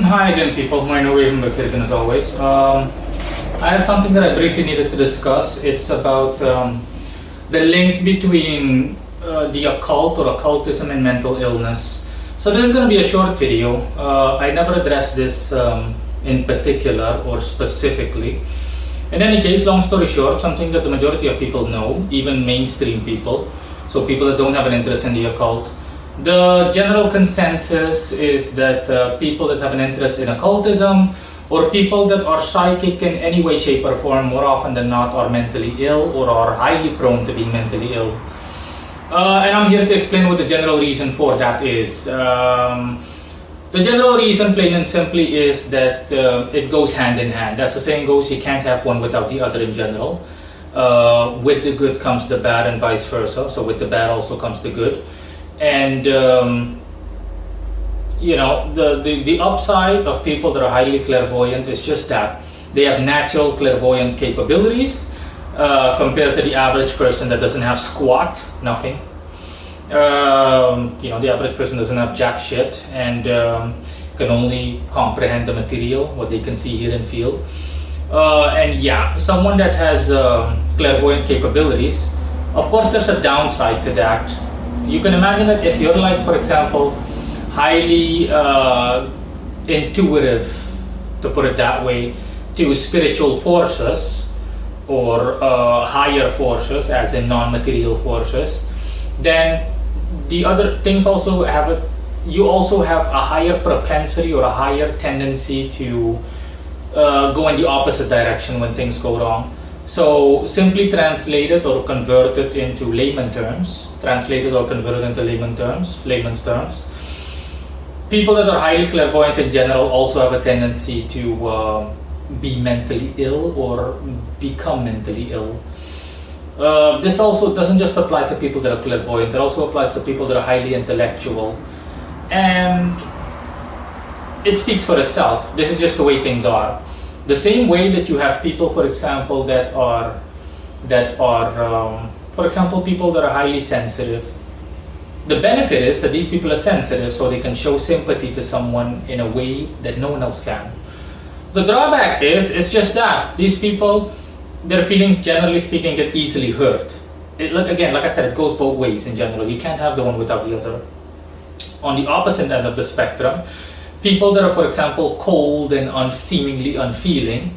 Hi again, people. My Norwegian Kirken as always. I had something that I briefly needed to discuss. It's about the link between the occult or occultism and mental illness. So this is going to be a short video. I never addressed this in particular or specifically. In any case, long story short, something that the majority of people know, even mainstream people, so people that don't have an interest in the occult. The general consensus is that people that have an interest in occultism or people that are psychic in any way, shape or form, more often than not, are mentally ill or are highly prone to being mentally ill. And I'm here to explain what the general reason for that is. The general reason, plain and simply, is that it goes hand in hand. As the saying goes, you can't have one without the other in general. With the good comes the bad and vice versa. So with the bad also comes the good. And the upside of people that are highly clairvoyant is just that they have natural clairvoyant capabilities compared to the average person that doesn't have squat, nothing. The average person doesn't have jack shit and can only comprehend the material, what they can see, hear and feel. Someone that has clairvoyant capabilities, of course there's a downside to that. You can imagine that if you're like, for example, highly intuitive, to put it that way, to spiritual forces or higher forces, as in non-material forces, then the other things also you also have a higher propensity or a higher tendency to go in the opposite direction when things go wrong. So simply translated or converted into layman's terms, layman's terms, people that are highly clairvoyant in general also have a tendency to be mentally ill or become mentally ill. This also doesn't just apply to people that are clairvoyant, it also applies to people that are highly intellectual. And it speaks for itself. This is just the way things are. The same way that you have people, for example, that are for example, people that are highly sensitive. The benefit is that these people are sensitive, so they can show sympathy to someone in a way that no one else can. The drawback is, it's just that these people, their feelings, generally speaking, get easily hurt. Again, like I said, it goes both ways in general. You can't have the one without the other. On the opposite end of the spectrum, people that are, for example, cold and seemingly unfeeling,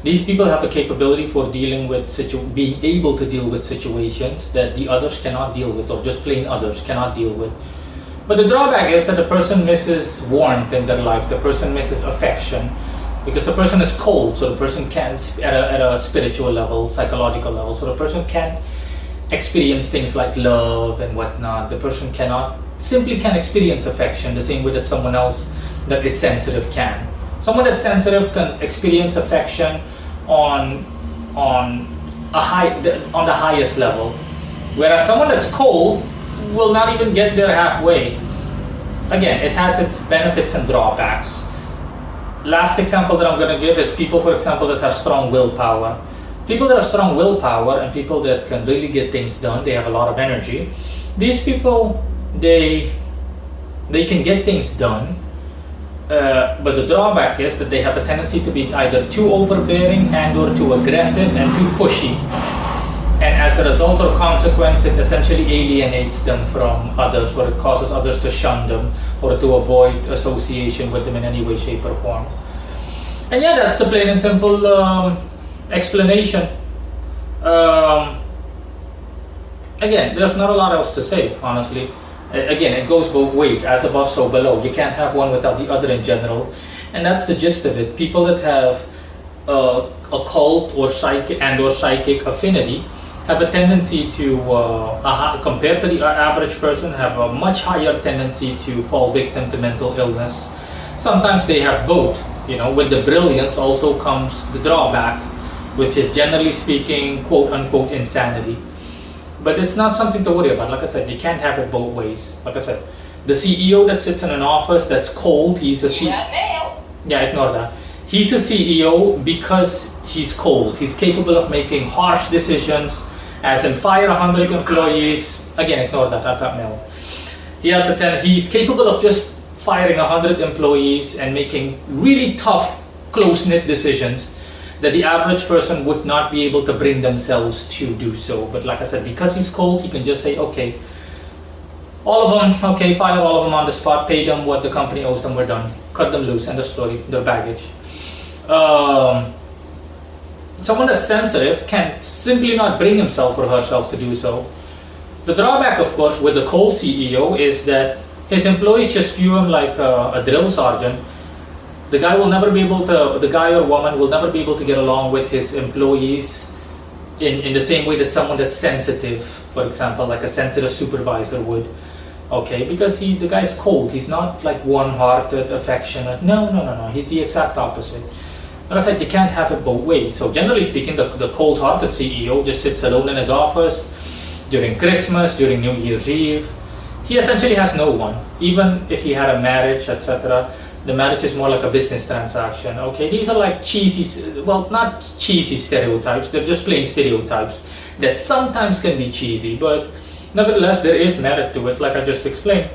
these people have a capability for dealing with being able to deal with situations that the others cannot deal with, or just plain others cannot deal with. But the drawback is that the person misses warmth in their life, the person misses affection, because the person is cold, so the person can't, at a spiritual level, psychological level, so the person can't experience things like love and whatnot. The person simply can't experience affection the same way that someone else that is sensitive can. Someone that's sensitive can experience affection on the highest level, whereas someone that's cold will not even get there halfway. Again, it has its benefits and drawbacks. Last example that I'm going to give is people, for example, that have strong willpower. People that have strong willpower and people that can really get things done, they have a lot of energy. These people, they can get things done. But the drawback is that they have a tendency to be either too overbearing and or too aggressive and too pushy. And as a result or consequence, it essentially alienates them from others, or it causes others to shun them or to avoid association with them in any way, shape or form. And yeah, that's the plain and simple explanation. Again, there's not a lot else to say, honestly. Again, it goes both ways, as above, so below. You can't have one without the other in general. And that's the gist of it. People that have occult or psychic affinity have a tendency to, compared to the average person, have a much higher tendency to fall victim to mental illness. Sometimes they have both. With the brilliance also comes the drawback, which is generally speaking, quote unquote, insanity. But it's not something to worry about. Like I said, you can't have it both ways. Like I said, the CEO that sits in an office that's cold, he's a CEO. Yeah, ignore that. He's a CEO because he's cold. He's capable of making harsh decisions, as in fire 100 employees. Again, ignore that. I've got mail. He's capable of just firing 100 employees and making really tough, close-knit decisions that the average person would not be able to bring themselves to do so. But like I said, because he's cold, he can just say, okay, all of them, okay, fire all of them on the spot, pay them what the company owes them, we're done. Cut them loose, end of story, their baggage. Someone that's sensitive can simply not bring himself or herself to do so. The drawback, of course, with the cold CEO is that his employees just view him like a drill sergeant. The guy will never be able to, the guy or woman will never be able to get along with his employees in the same way that someone that's sensitive, for example, like a sensitive supervisor would. Okay, because the guy's cold. He's not like warm-hearted, affectionate. No. He's the exact opposite. Like I said, you can't have it both ways. So generally speaking, the cold-hearted CEO just sits alone in his office during Christmas, during New Year's Eve. He essentially has no one. Even if he had a marriage, etc., the marriage is more like a business transaction. Okay, these are like cheesy, well, not cheesy stereotypes. They're just plain stereotypes that sometimes can be cheesy, but nevertheless, there is merit to it, like I just explained.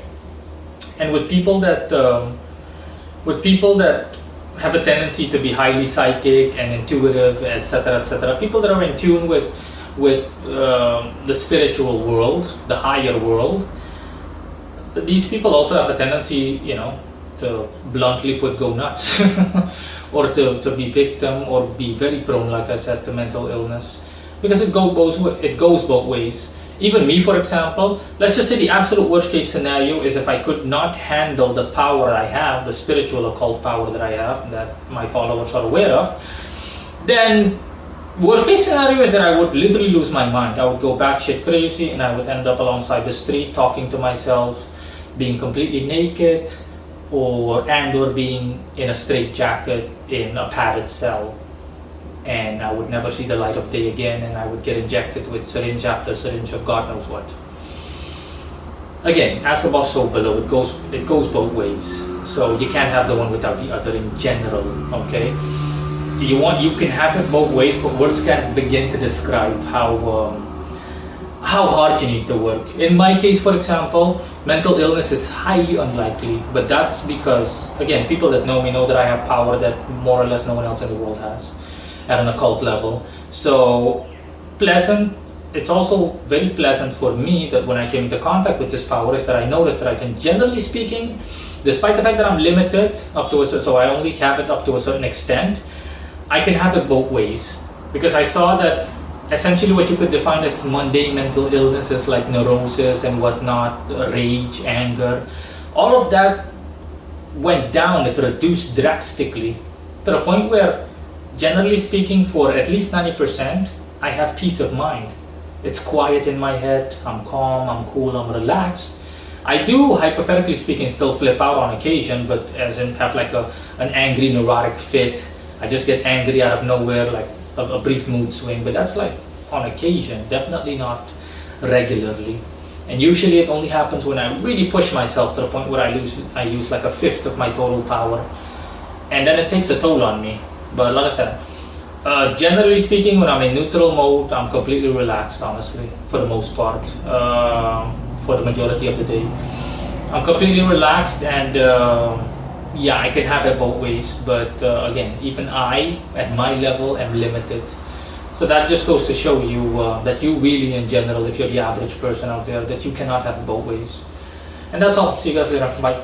And with people that have a tendency to be highly psychic and intuitive, etc., people that are in tune with the spiritual world, the higher world, these people also have a tendency, to bluntly put go nuts, or to be victim, or be very prone, like I said, to mental illness, because it goes both ways. Even me, for example, let's just say the absolute worst case scenario is if I could not handle the power I have, the spiritual occult power that I have, that my followers are aware of, then worst case scenario is that I would literally lose my mind. I would go batshit crazy and I would end up alongside the street talking to myself, being completely naked, or being in a straitjacket in a padded cell. And I would never see the light of day again, and I would get injected with syringe after syringe of God knows what. Again, as above, so below. It goes both ways. So you can't have the one without the other in general. Okay, you can have it both ways, but words can't begin to describe how hard you need to work. In my case, for example, mental illness is highly unlikely, but that's because, again, people that know me know that I have power that more or less no one else in the world has at an occult level. So pleasant, it's also very pleasant for me that when I came into contact with this power is that I noticed that I can, generally speaking, despite the fact that I'm limited up to so I only have it up to a certain extent, I can have it both ways. Because I saw that essentially what you could define as mundane mental illnesses like neurosis and whatnot, rage, anger, all of that went down. It reduced drastically to the point where, generally speaking, for at least 90%, I have peace of mind. It's quiet in my head, I'm calm, I'm cool, I'm relaxed. I do, hypothetically speaking, still flip out on occasion, but as in have like an angry, neurotic fit. I just get angry out of nowhere, like a brief mood swing, but that's like on occasion, definitely not regularly. And usually it only happens when I really push myself to the point where I use like a fifth of my total power, and then it takes a toll on me. But like I said, generally speaking, when I'm in neutral mode, I'm completely relaxed, honestly, for the most part, for the majority of the day. I'm completely relaxed, and yeah, I can have it both ways, but again, even I, at my level, am limited. So that just goes to show you that you really, in general, if you're the average person out there, that you cannot have it both ways. And that's all. See you guys later. Bye.